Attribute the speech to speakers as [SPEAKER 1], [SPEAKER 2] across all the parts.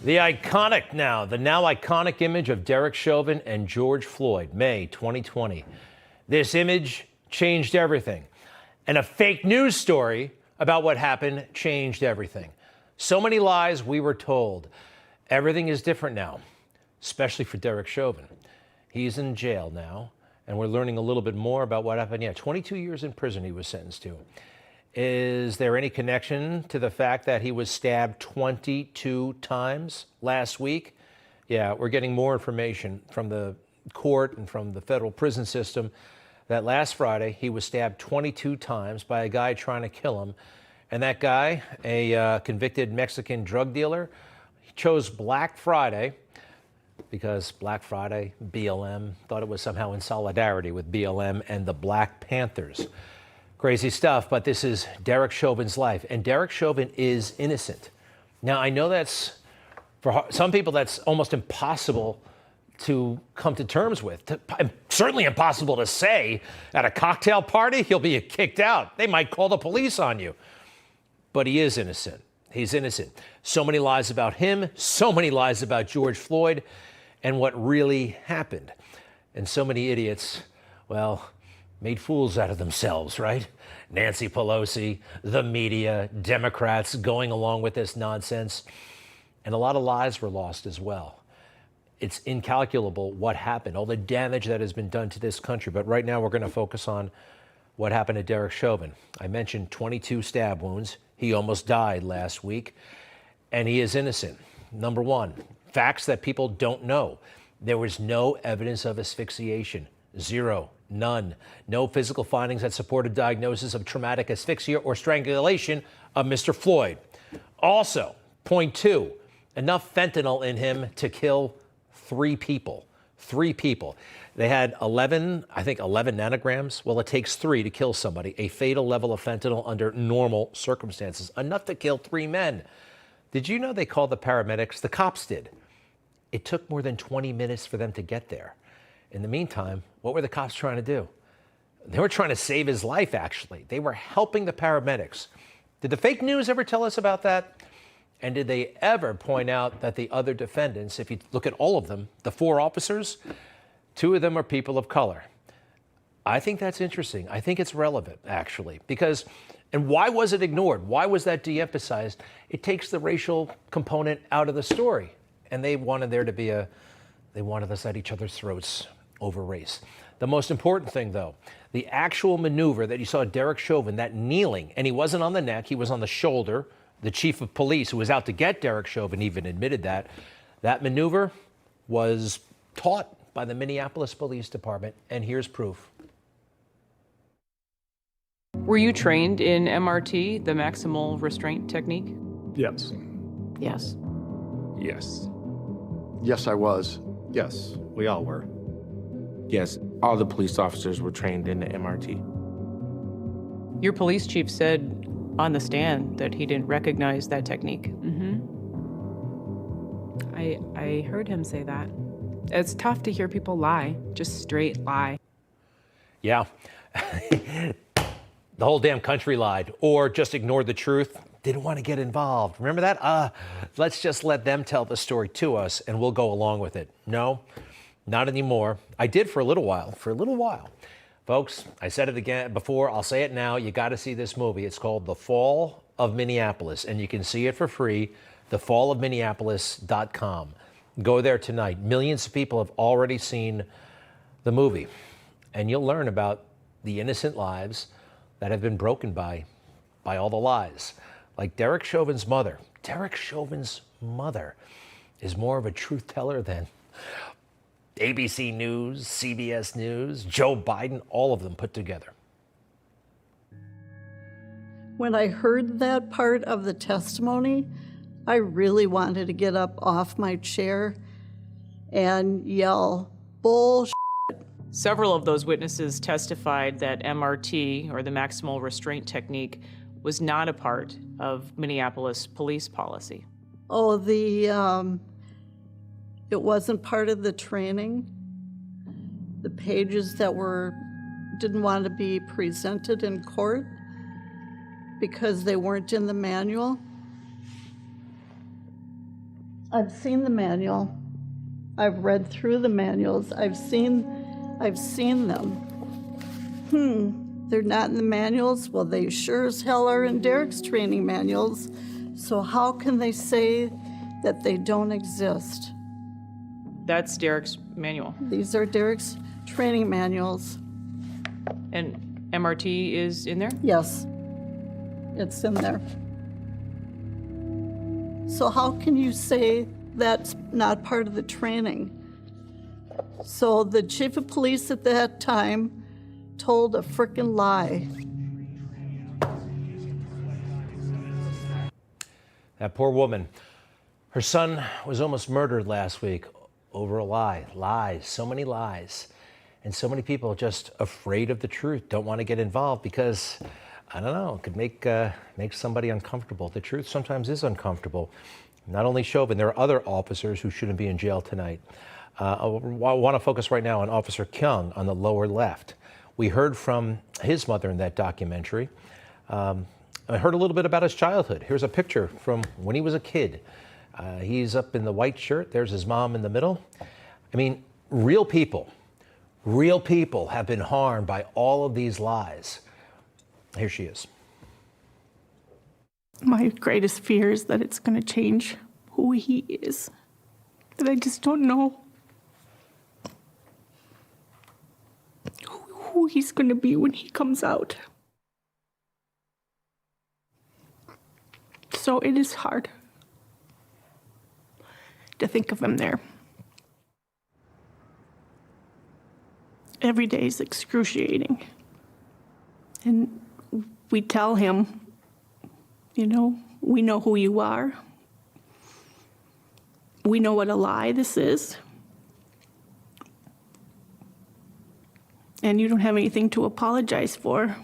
[SPEAKER 1] The now iconic image of Derek Chauvin and George Floyd, May 2020. This image changed everything. And a fake news story about what happened changed everything. So many lies we were told. Everything is different now, especially for Derek Chauvin. He's in jail now, and we're learning a little bit more about what happened. 22 years in prison he was sentenced to. Is there any connection to the fact that he was stabbed 22 times last week? Yeah, we're getting more information from the court and from the federal prison system that last Friday he was stabbed 22 times by a guy trying to kill him. And that guy, a convicted Mexican drug dealer, he chose Black Friday because Black Friday, BLM, thought it was somehow in solidarity with BLM and the Black Panthers. Crazy stuff, but this is Derek Chauvin's life, and Derek Chauvin is innocent. Now, I know that's, for some people, that's almost impossible to come to terms with. Certainly impossible to say at a cocktail party, he'll be kicked out. They might call the police on you. But he is innocent. He's innocent. So many lies about him, so many lies about George Floyd, and what really happened. And so many idiots, well, made fools out of themselves, right? Nancy Pelosi, the media, Democrats going along with this nonsense. And a lot of lives were lost as well. It's incalculable what happened, all the damage that has been done to this country. But right now we're going to focus on what happened to Derek Chauvin. I mentioned 22 stab wounds. He almost died last week, and he is innocent. Number one, facts that people don't know. There was no evidence of asphyxiation. Zero. None. No physical findings that support a diagnosis of traumatic asphyxia or strangulation of Mr. Floyd. Also, point two, enough fentanyl in him to kill 3 people. 3 people. They had 11 nanograms. Well, it takes 3 to kill somebody. A fatal level of fentanyl under normal circumstances. Enough to kill 3 men. Did you know they called the paramedics? The cops did. It took more than 20 minutes for them to get there. In the meantime, what were the cops trying to do? They were trying to save his life, actually. They were helping the paramedics. Did the fake news ever tell us about that? And did they ever point out that the other defendants, if you look at all of them, the 4 officers, 2 of them are people of color? I think that's interesting. I think it's relevant, actually, because, and why was it ignored? Why was that de-emphasized? It takes the racial component out of the story. And they wanted there to be they wanted us at each other's throats over race. The most important thing, though, the actual maneuver that you saw Derek Chauvin, that kneeling, and he wasn't on the neck, he was on the shoulder. The chief of police who was out to get Derek Chauvin even admitted that. That maneuver was taught by the Minneapolis Police Department, and here's proof.
[SPEAKER 2] Were you trained in MRT, the maximal restraint technique?
[SPEAKER 3] Yes.
[SPEAKER 2] Yes.
[SPEAKER 3] Yes.
[SPEAKER 4] Yes, I was.
[SPEAKER 5] Yes, we all were.
[SPEAKER 6] Yes, all the police officers were trained in the MRT.
[SPEAKER 2] Your police chief said on the stand that he didn't recognize that technique.
[SPEAKER 7] I heard him say that. It's tough to hear people lie, just straight lie.
[SPEAKER 1] Yeah. The whole damn country lied or just ignored the truth. Didn't want to get involved. Remember that? Let's just let them tell the story to us and we'll go along with it. No, not anymore. I did for a little while. Folks, I said it again before. I'll say it now. You got to see this movie. It's called The Fall of Minneapolis, and you can see it for free. thefallofminneapolis.com. Go there tonight. Millions of people have already seen the movie, and you'll learn about the innocent lives that have been broken by all the lies. Like Derek Chauvin's mother. Derek Chauvin's mother is more of a truth teller than ABC News, CBS News, Joe Biden, all of them put together.
[SPEAKER 8] When I heard that part of the testimony, I really wanted to get up off my chair and yell, bullshit.
[SPEAKER 2] Several of those witnesses testified that MRT, or the maximal restraint technique, was not a part of Minneapolis police policy.
[SPEAKER 8] Oh, it wasn't part of the training. The pages that didn't want to be presented in court because they weren't in the manual. I've seen the manual. I've read through the manuals. I've seen them. They're not in the manuals? Well, they sure as hell are in Derek's training manuals. So how can they say that they don't exist?
[SPEAKER 2] That's Derek's manual.
[SPEAKER 8] These are Derek's training manuals.
[SPEAKER 2] And MRT is in there?
[SPEAKER 8] Yes, it's in there. So how can you say that's not part of the training? So the chief of police at that time told a frickin' lie.
[SPEAKER 1] That poor woman. Her son was almost murdered last week over a lie. Lies, so many lies. And so many people are just afraid of the truth, don't want to get involved because, I don't know, it could make somebody uncomfortable. The truth sometimes is uncomfortable. Not only Chauvin, there are other officers who shouldn't be in jail tonight. I want to focus right now on Officer Kyung on the lower left. We heard from his mother in that documentary. I heard a little bit about his childhood. Here's a picture from when he was a kid. He's up in the white shirt. There's his mom in the middle. I mean, real people have been harmed by all of these lies. Here she is.
[SPEAKER 9] My greatest fear is that it's going to change who he is. That I just don't know who he's going to be when he comes out. So it is hard to think of him there. Every day is excruciating. And we tell him, you know, we know who you are. We know what a lie this is. And you don't have anything to apologize for.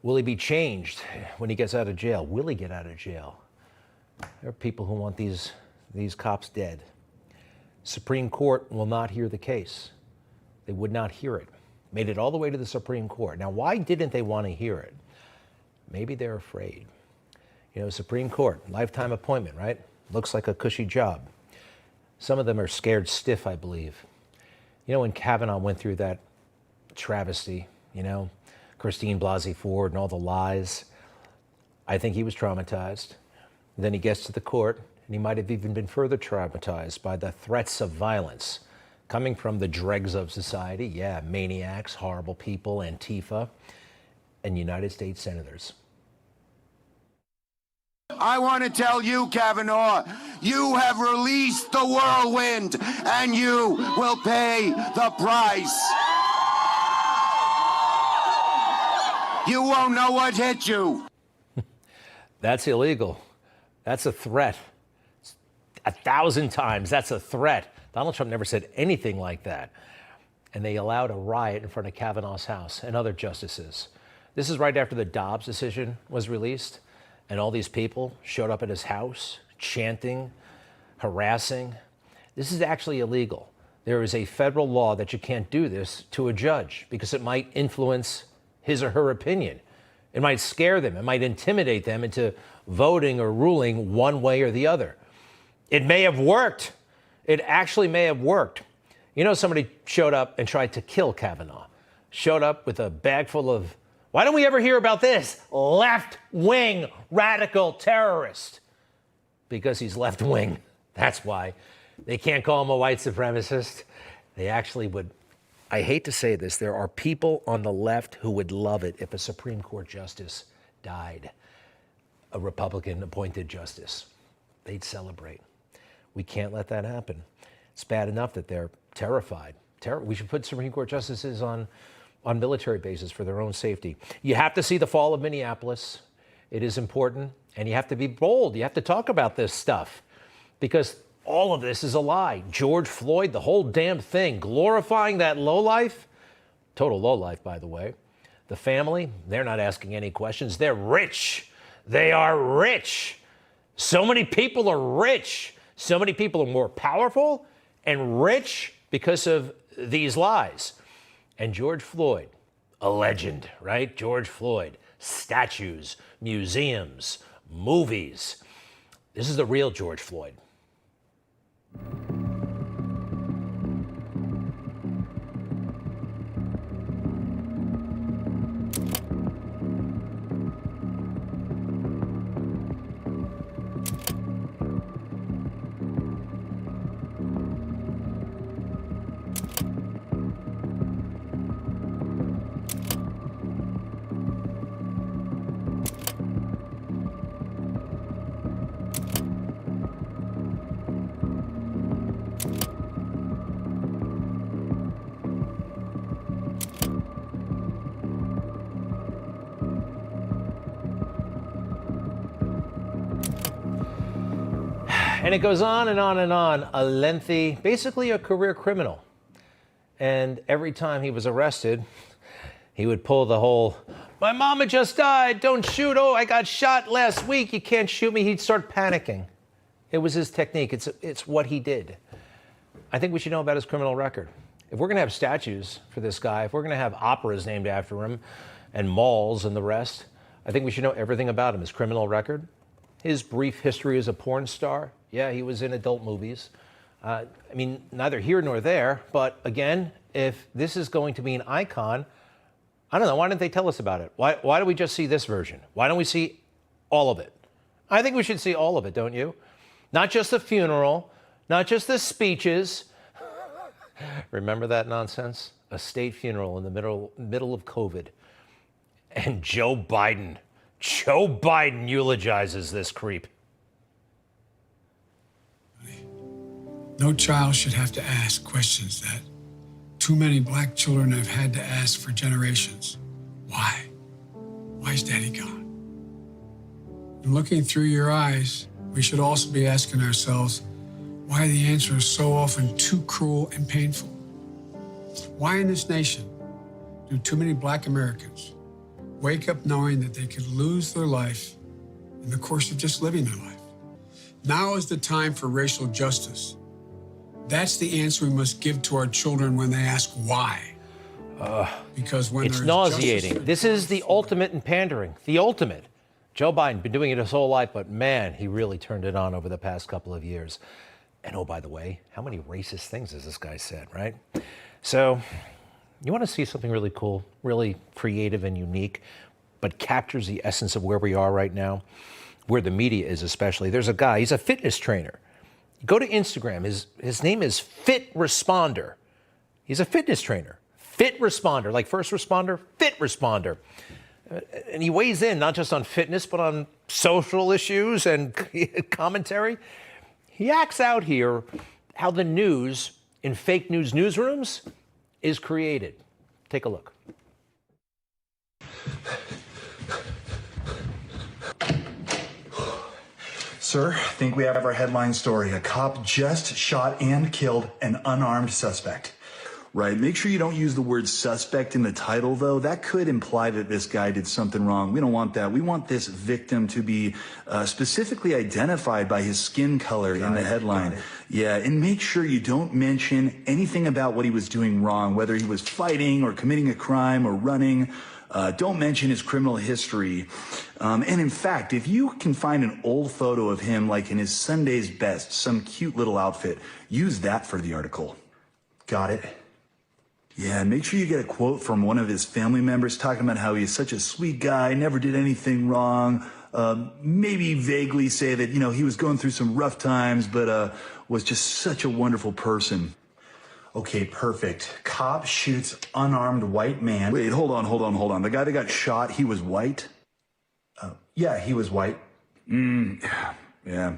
[SPEAKER 1] Will he be changed when he gets out of jail? Will he get out of jail? There are people who want these cops dead. Supreme Court will not hear the case. They would not hear it. Made it all the way to the Supreme Court. Now, why didn't they want to hear it? Maybe they're afraid. You know, Supreme Court, lifetime appointment, right? Looks like a cushy job. Some of them are scared stiff, I believe. You know, when Kavanaugh went through that travesty, you know, Christine Blasey Ford and all the lies, I think he was traumatized. Then he gets to the court, and he might have even been further traumatized by the threats of violence coming from the dregs of society. Yeah, maniacs, horrible people, Antifa, and United States senators.
[SPEAKER 10] I want to tell you, Kavanaugh, you have released the whirlwind, and you will pay the price. You won't know what hit you.
[SPEAKER 1] That's illegal. That's a threat. 1,000 times, that's a threat. Donald Trump never said anything like that. And they allowed a riot in front of Kavanaugh's house and other justices. This is right after the Dobbs decision was released, and all these people showed up at his house, chanting, harassing. This is actually illegal. There is a federal law that you can't do this to a judge because it might influence his or her opinion. It might scare them. It might intimidate them into voting or ruling one way or the other. It may have worked. It actually may have worked. You know, somebody showed up and tried to kill Kavanaugh. Showed up with a bag full of, why don't we ever hear about this? Left-wing radical terrorist. Because he's left-wing. That's why. They can't call him a white supremacist. They actually would. I hate to say this, there are people on the left who would love it if a Supreme Court justice died, a Republican-appointed justice. They'd celebrate. We can't let that happen. It's bad enough that they're terrified. We should put Supreme Court justices on military bases for their own safety. You have to see the fall of Minneapolis. It is important, and you have to be bold. You have to talk about this stuff because all of this is a lie. George Floyd, the whole damn thing, glorifying that lowlife, total lowlife, by the way. The family, they're not asking any questions. They're rich. They are rich. So many people are rich. So many people are more powerful and rich because of these lies. And George Floyd, a legend, right? George Floyd, statues, museums, movies. This is the real George Floyd. And it goes on and on and on. A lengthy, basically a career criminal. And every time he was arrested, he would pull the whole, my mama just died, don't shoot, oh, I got shot last week, you can't shoot me. He'd start panicking. It was his technique, it's what he did. I think we should know about his criminal record. If we're gonna have statues for this guy, if we're gonna have operas named after him, and malls and the rest, I think we should know everything about him, his criminal record, his brief history as a porn star. Yeah, he was in adult movies. I mean, neither here nor there, but again, if this is going to be an icon, I don't know, why didn't they tell us about it? Why do we just see this version? Why don't we see all of it? I think we should see all of it, don't you? Not just the funeral, not just the speeches. Remember that nonsense? A state funeral in the middle of COVID. And Joe Biden eulogizes this creep.
[SPEAKER 11] No child should have to ask questions that too many black children have had to ask for generations. Why? Why is Daddy gone? And looking through your eyes, we should also be asking ourselves why the answer is so often too cruel and painful. Why in this nation do too many black Americans wake up knowing that they could lose their life in the course of just living their life? Now is the time for racial justice. That's the answer we must give to our children when they ask why. Because when
[SPEAKER 1] it's nauseating. This is the ultimate in pandering. The ultimate. Joe Biden been doing it his whole life, but man, he really turned it on over the past couple of years. And oh, by the way, how many racist things has this guy said, right? So, you want to see something really cool, really creative and unique, but captures the essence of where we are right now, where the media is especially. There's a guy, he's a fitness trainer. Go to Instagram. His name is Fit Responder. He's a fitness trainer. Fit Responder, like first responder, Fit Responder. And he weighs in not just on fitness, but on social issues and commentary. He acts out here how the news in fake news newsrooms is created. Take a look.
[SPEAKER 12] Sir, I think we have our headline story. A cop just shot and killed an unarmed suspect.
[SPEAKER 13] Right. Make sure you don't use the word suspect in the title, though. That could imply that this guy did something wrong. We don't want that. We want this victim to be specifically identified by his skin color in the headline. Yeah, and make sure you don't mention anything about what he was doing wrong, whether he was fighting or committing a crime or running. Don't mention his criminal history. And in fact, if you can find an old photo of him, like in his Sunday's best, some cute little outfit, use that for the article.
[SPEAKER 12] Got it.
[SPEAKER 13] Yeah, and make sure you get a quote from one of his family members talking about how he's such a sweet guy, never did anything wrong. Maybe vaguely say that, he was going through some rough times, but was just such a wonderful person.
[SPEAKER 12] Okay, perfect. Cop shoots unarmed white man.
[SPEAKER 13] Wait, hold on. The guy that got shot, he was white?
[SPEAKER 12] Yeah, he was white.
[SPEAKER 13] Yeah,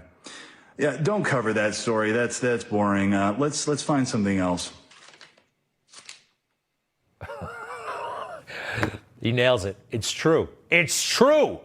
[SPEAKER 13] don't cover that story. That's boring. Let's find something else.
[SPEAKER 1] He nails it. It's true. It's true.